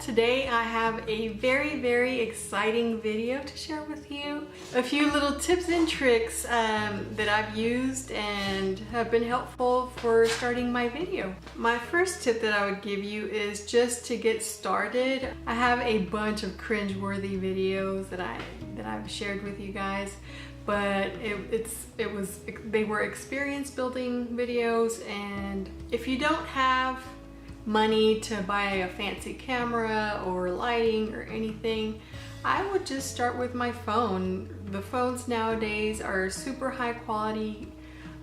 Today I have a very exciting video to share with you. A few little tips and tricks that I've used and have been helpful for starting my video. My first tip that I would give you is just to get started. I have a bunch of cringe-worthy videos that I've shared with you guys, but they were experience building videos, and if you don't have money to buy a fancy camera or lighting or anything, I would just start with my phone. The phones nowadays are super high quality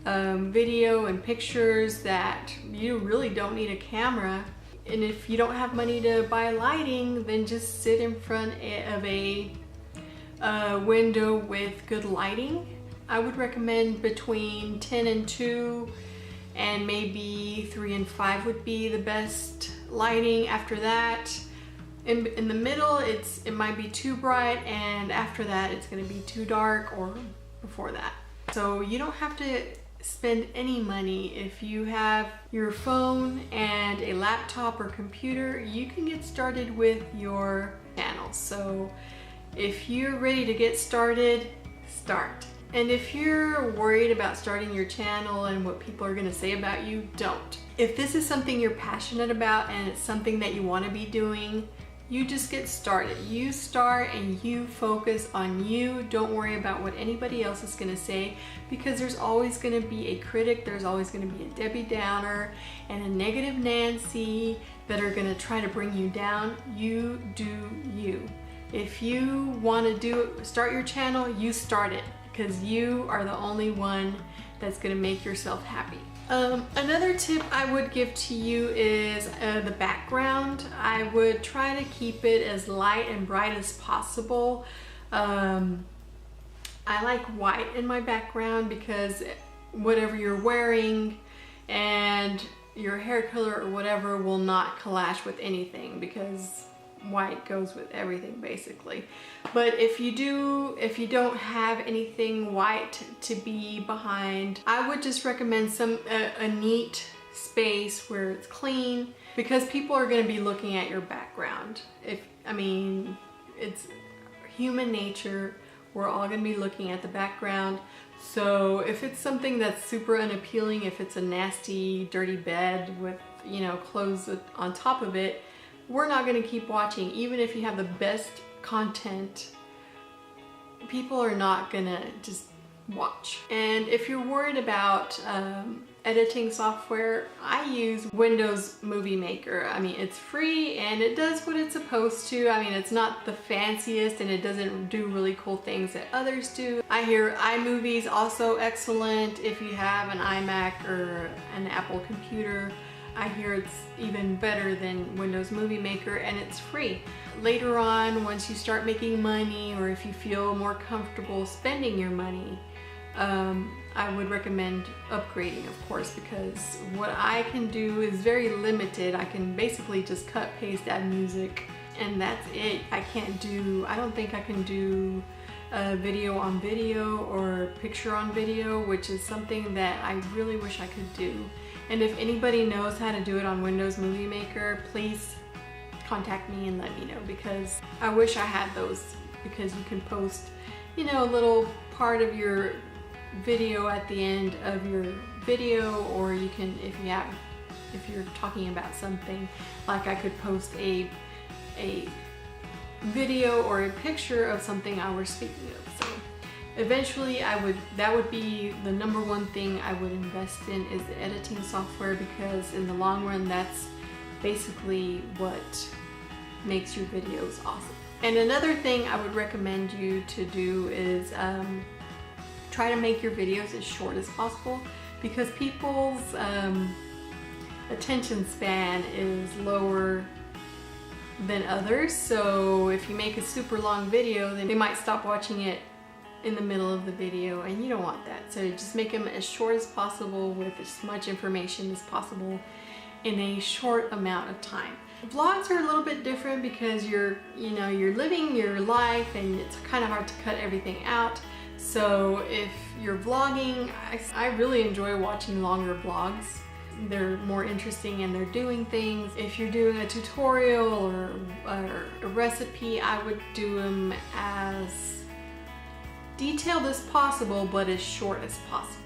video and pictures that you really don't need a camera. And if you don't have money to buy lighting, then just sit in front of a window with good lighting. I would recommend between 10 and 2 and maybe 3 and 5 would be the best lighting. After that, in the middle, it might be too bright, and after that it's going to be too dark, or before that. So you don't have to spend any money. If you have your phone and a laptop or computer, you can get started with your channel. So if you're ready to get started, start. And if you're worried about starting your channel and what people are going to say about you, don't. If this is something you're passionate about and it's something that you want to be doing, you just get started. You start and you focus on you. Don't worry about what anybody else is going to say, because there's always going to be a critic. There's always going to be a Debbie Downer and a negative Nancy that are going to try to bring you down. You do you. If you want to start your channel, you start it, because you are the only one that's going to make yourself happy. Another tip I would give to you is the background. I would try to keep it as light and bright as possible. I like white in my background because whatever you're wearing and your hair color or whatever will not clash with anything, because white goes with everything basically. But if you don't have anything white to be behind, I would just recommend a neat space where it's clean, because people are going to be looking at your background. It's human nature. We're all going to be looking at the background. So if it's something that's super unappealing, if it's a nasty dirty bed with clothes on top of it, we're not going to keep watching. Even if you have the best content, people are not going to just watch. And if you're worried about editing software, I use Windows Movie Maker. It's free and it does what it's supposed to. It's not the fanciest and it doesn't do really cool things that others do. I hear iMovie's also excellent if you have an iMac or an Apple computer. I hear it's even better than Windows Movie Maker, and it's free. Later on, once you start making money, or if you feel more comfortable spending your money, I would recommend upgrading, of course, because what I can do is very limited. I can basically just cut, paste, add music, and that's it. I don't think I can do video on video or picture on video, which is something that I really wish I could do. And if anybody knows how to do it on Windows Movie Maker, please contact me and let me know, because I wish I had those, because you can post, a little part of your video at the end of your video, or you can, if you're talking about something, like I could post a video or a picture of something I was speaking of. So eventually that would be the number one thing I would invest in, is the editing software, because in the long run, that's basically what makes your videos awesome. And another thing I would recommend you to do is try to make your videos as short as possible, because people's attention span is lower than others. So if you make a super long video, then they might stop watching it in the middle of the video, and you don't want that. So just make them as short as possible with as much information as possible in a short amount of time. Vlogs are a little bit different because you're living your life, and it's kind of hard to cut everything out. So if you're vlogging, I really enjoy watching longer vlogs. they're more interesting and they're doing things. If you're doing a tutorial or a recipe, I would do them as detailed as possible, but as short as possible.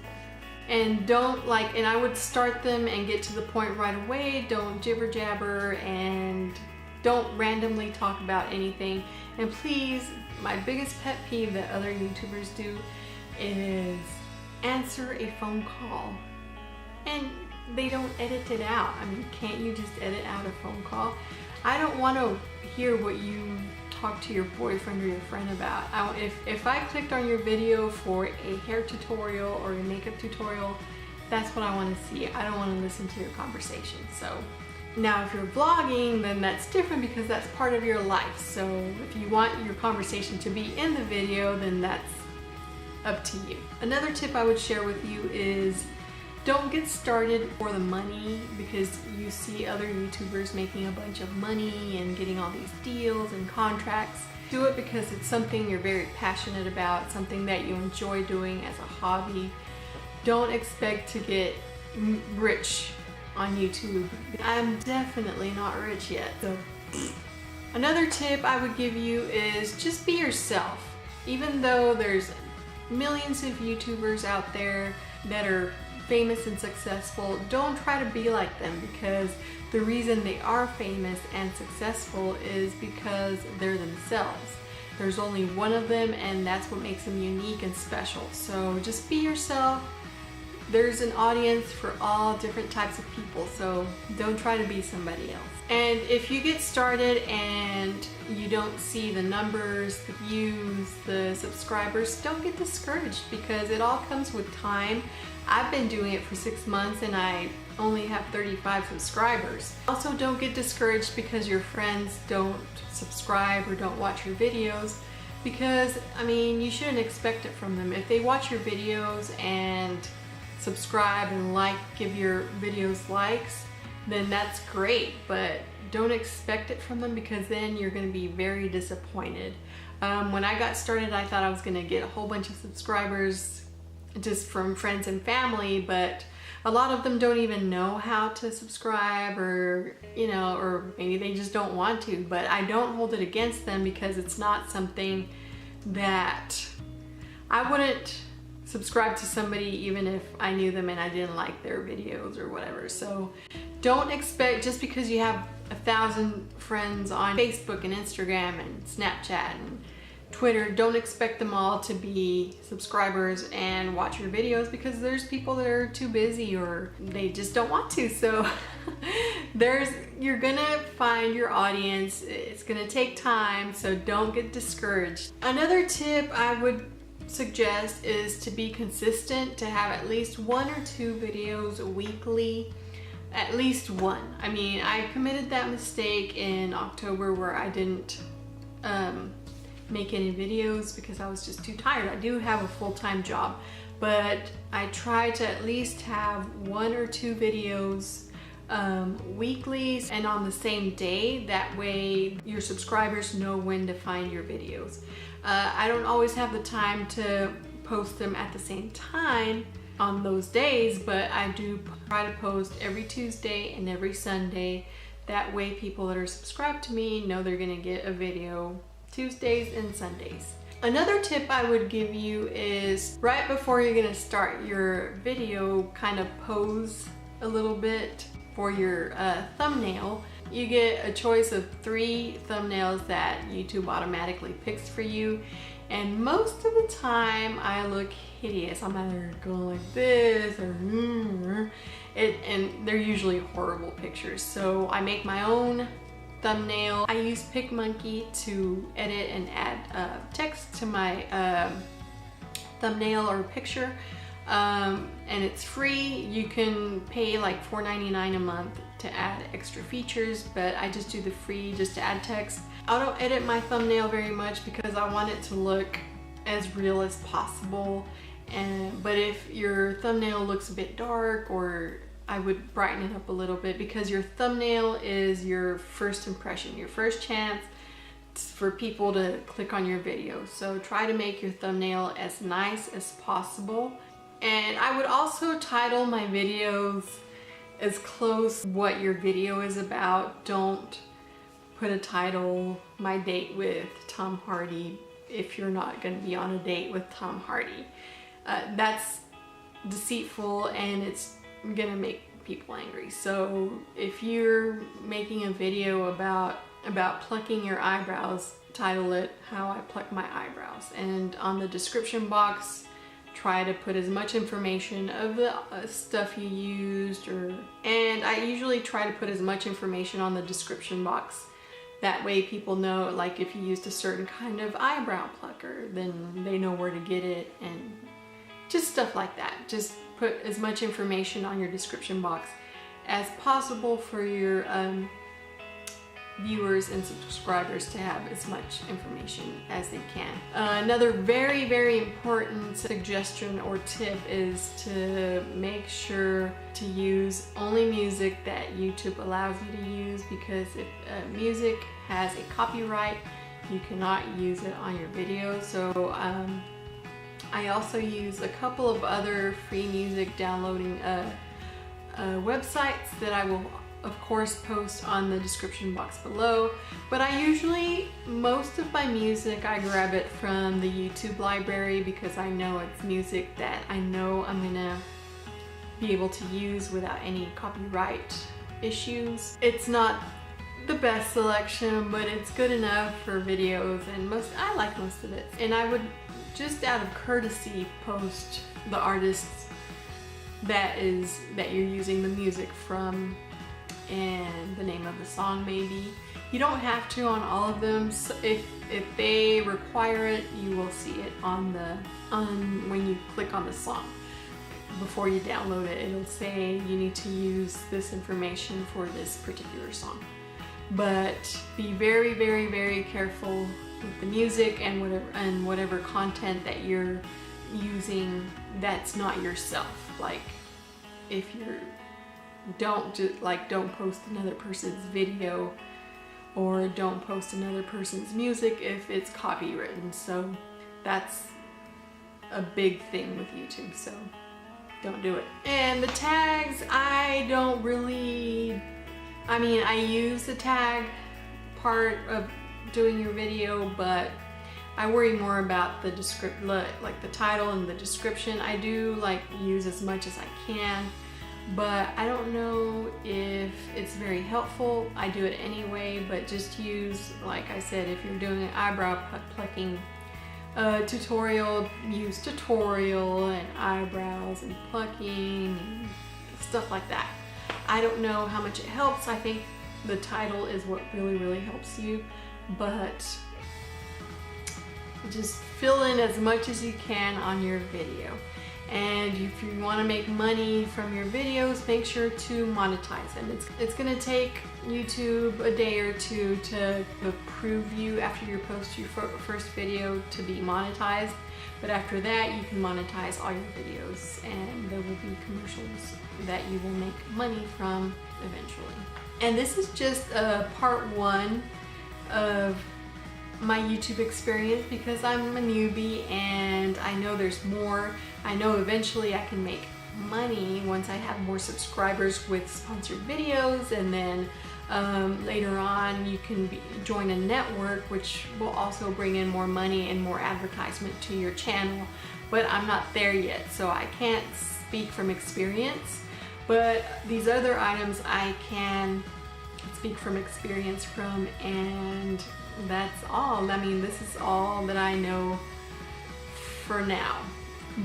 And I would start them and get to the point right away. Don't jibber jabber and don't randomly talk about anything. And please, my biggest pet peeve that other YouTubers do is answer a phone call. And they don't edit it out. I mean, can't you just edit out a phone call? I don't want to hear what you talk to your boyfriend or your friend about. If I clicked on your video for a hair tutorial or a makeup tutorial, that's what I want to see. I don't want to listen to your conversation. So now if you're vlogging, then that's different because that's part of your life. So if you want your conversation to be in the video, then that's up to you. Another tip I would share with you is don't get started for the money because you see other YouTubers making a bunch of money and getting all these deals and contracts. Do it because it's something you're very passionate about, something that you enjoy doing as a hobby. Don't expect to get rich on YouTube. I'm definitely not rich yet. So another tip I would give you is just be yourself. Even though there's millions of YouTubers out there that are famous and successful, don't try to be like them, because the reason they are famous and successful is because they're themselves. There's only one of them, and that's what makes them unique and special. So just be yourself. There's an audience for all different types of people, so don't try to be somebody else. And if you get started and you don't see the numbers, the views, the subscribers, don't get discouraged because it all comes with time. I've been doing it for 6 months and I only have 35 subscribers. Also, don't get discouraged because your friends don't subscribe or don't watch your videos, because I mean, you shouldn't expect it from them. If they watch your videos and subscribe and give your videos likes, then that's great, but don't expect it from them because then you're going to be very disappointed. When I got started, I thought I was going to get a whole bunch of subscribers just from friends and family, but a lot of them don't even know how to subscribe, or or maybe they just don't want to. But I don't hold it against them because it's not something that I wouldn't subscribe to somebody even if I knew them and I didn't like their videos or whatever. So don't expect, just because you have 1,000 friends on Facebook and Instagram and Snapchat and Twitter, don't expect them all to be subscribers and watch your videos, because there's people that are too busy or they just don't want to. So you're gonna find your audience. It's gonna take time, so don't get discouraged. Another tip I would suggest is to be consistent, to have at least 1 or 2 videos weekly. At least one. I mean, I committed that mistake in October where I didn't make any videos because I was just too tired. I do have a full-time job, but I try to at least have 1 or 2 videos weekly and on the same day. That way your subscribers know when to find your videos. I don't always have the time to post them at the same time on those days, but I do try to post every Tuesday and every Sunday. That way people that are subscribed to me know they're gonna get a video Tuesdays and Sundays. Another tip I would give you is right before you're gonna start your video, kind of pose a little bit for your thumbnail. You get a choice of 3 thumbnails that YouTube automatically picks for you, and most of the time I look hideous. I'm either going like this or and they're usually horrible pictures. So I make my own thumbnail. I use PicMonkey to edit and add text to my thumbnail or picture, and it's free. You can pay like $4.99 a month to add extra features, but I just do the free just to add text. I don't edit my thumbnail very much because I want it to look as real as possible. But if your thumbnail looks a bit dark, or I would brighten it up a little bit, because your thumbnail is your first impression, your first chance for people to click on your video. So try to make your thumbnail as nice as possible. And I would also title my videos as close what your video is about. Don't put a title, "My Date with Tom Hardy," if you're not going to be on a date with Tom Hardy. That's deceitful and it's gonna make people angry. So if you're making a video about plucking your eyebrows, title it "How I Pluck My Eyebrows," and on the description box try to put as much information of the stuff you used, and I usually try to put as much information on the description box. That way people know, like, if you used a certain kind of eyebrow plucker, then they know where to get it, and just stuff like that. Just put as much information on your description box as possible for your viewers and subscribers to have as much information as they can. Another very, very important suggestion or tip is to make sure to use only music that YouTube allows you to use, because if music has a copyright, you cannot use it on your video. So I also use a couple of other free music downloading websites that I will of course post on the description box below, but I usually, most of my music, I grab it from the YouTube library because I know it's music that I know I'm gonna be able to use without any copyright issues. It's not the best selection, but it's good enough for videos, and I like most of it. And I would, just out of courtesy, post the artists that you're using the music from and the name of the song maybe. You don't have to on all of them. So if they require it, you will see it when you click on the song. Before you download it, it'll say you need to use this information for this particular song. But be very, very, very careful with the music and whatever content that you're using that's not yourself. Like, if don't post another person's video, or don't post another person's music if it's copywritten. So that's a big thing with YouTube, so don't do it. And the tags, I use the tag part of doing your video, but I worry more about the like the title and the description. I do use as much as I can, but I don't know if it's very helpful. I do it anyway, but just use, like I said, if you're doing an eyebrow plucking tutorial, use tutorial and eyebrows and plucking and stuff like that. I don't know how much it helps. I think the title is what really, really helps you, but just fill in as much as you can on your video. And if you want to make money from your videos, make sure to monetize them. It's going to take YouTube a day or two to approve you after you post your first video to be monetized. But after that, you can monetize all your videos, and there will be commercials that you will make money from eventually. And this is just part one of my YouTube experience, because I'm a newbie and I know there's more. I know eventually I can make money once I have more subscribers with sponsored videos, and then later on you can join a network, which will also bring in more money and more advertisement to your channel. But I'm not there yet, so I can't speak from experience. But these other items I can speak from experience from, and that's all. I mean, this is all that I know for now,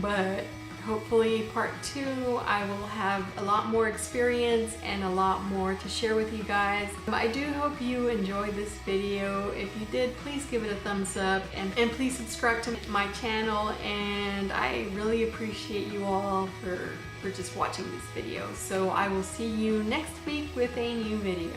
but hopefully part two I will have a lot more experience and a lot more to share with you guys. I do hope you enjoyed this video. If you did, please give it a thumbs up, and please subscribe to my channel, and I really appreciate you all for just watching these videos. So I will see you next week with a new video.